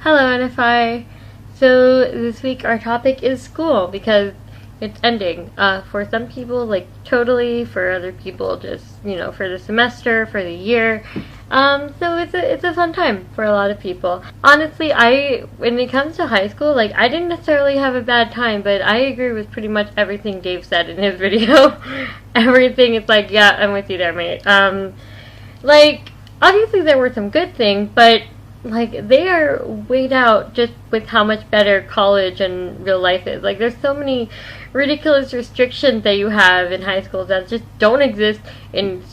Hello NFI! So this week our topic is school because it's ending. For some people, like totally, for other people just, for the semester, for the year. So it's a fun time for a lot of people. Honestly, when it comes to high school, like I didn't necessarily have a bad time, but I agree with pretty much everything Dave said in his video. Everything, it's like, yeah, I'm with you there, mate. Like, obviously there were some good things, but like they are weighed out just with how much better college and real life is. Like there's so many ridiculous restrictions that you have in high school that just don't exist in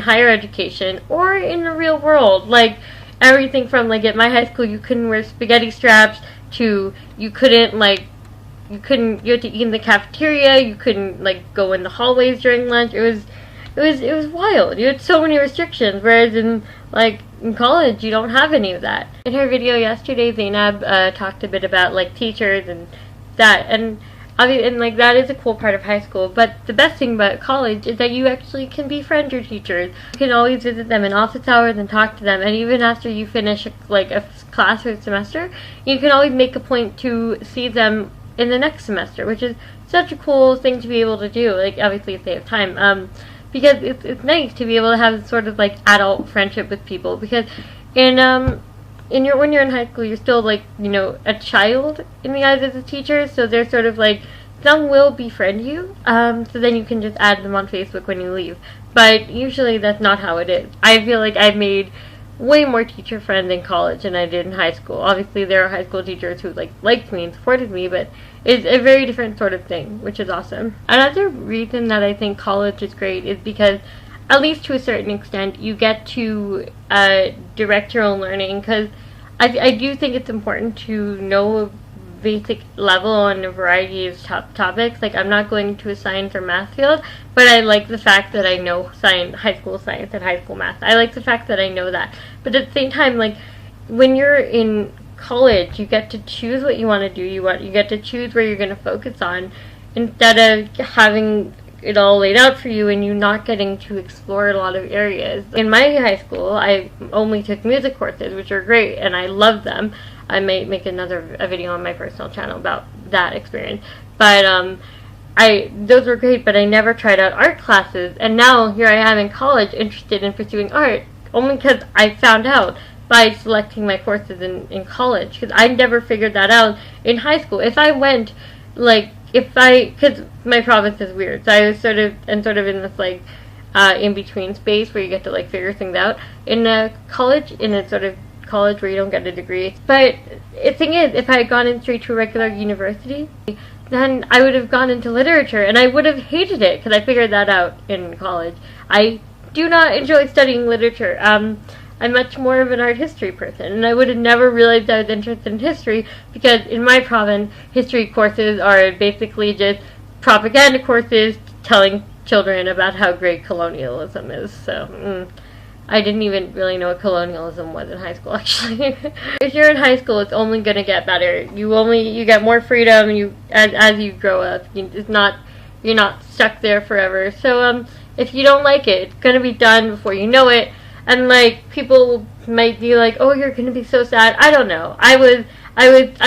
higher education or in the real world. Like everything from, like, at my high school you couldn't wear spaghetti straps to you had to eat in the cafeteria, you couldn't like go in the hallways during lunch. It was wild. You had so many restrictions, whereas in college you don't have any of that. In her video yesterday, Zainab talked a bit about like teachers and that, and like that is a cool part of high school. But the best thing about college is that you actually can befriend your teachers. You can always visit them in office hours and talk to them, and even after you finish like a class or semester, you can always make a point to see them in the next semester, which is such a cool thing to be able to do. Like obviously if they have time. Because it's nice to be able to have sort of like adult friendship with people. Because when you're in high school, you're still like a child in the eyes of the teachers. So they're sort of like, some will befriend you. So then you can just add them on Facebook when you leave. But usually that's not how it is. I feel like I've made way more teacher friends in college than I did in high school. Obviously there are high school teachers who liked me and supported me, but it's a very different sort of thing, which is awesome. Another reason that I think college is great is because, at least to a certain extent, you get to direct your own learning, because I do think it's important to know a basic level on a variety of topics. Like, I'm not going to a science or math field, but I like the fact that I know high school science and high school math. I like the fact that I know that. But at the same time, like, when you're in college, you get to choose what you want to do. You get to choose where you're going to focus on, instead of having it all laid out for you and you not getting to explore a lot of areas. In my high school, I only took music courses, which are great, and I love them. I may make a video on my personal channel about that experience. But those were great, but I never tried out art classes, and now here I am in college interested in pursuing art, only because I found out by selecting my courses in college, because I never figured that out in high school. If I went, because my province is weird, so I was sort of in this in-between space where you get to figure things out. In a college where you don't get a degree. But the thing is, if I had gone in straight to a regular university, then I would have gone into literature, and I would have hated it, because I figured that out in college. I do not enjoy studying literature. I'm much more of an art history person, and I would have never realized I was interested in history, because in my province, history courses are basically just propaganda courses telling children about how great colonialism is. So, I didn't even really know what colonialism was in high school, actually. If you're in high school, it's only going to get better. You get more freedom as you grow up. You're not stuck there forever. So, if you don't like it, it's going to be done before you know it. And people might be like, "Oh, you're gonna be so sad." I don't know. I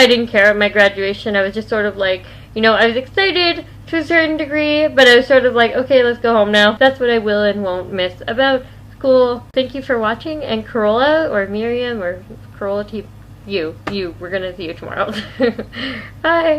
didn't care at my graduation. I was just sort of I was excited to a certain degree, but I was sort of like, okay, let's go home now. That's what I will and won't miss about school. Thank you for watching, and Corolla or Miriam or Corolla, we're gonna see you tomorrow. Bye.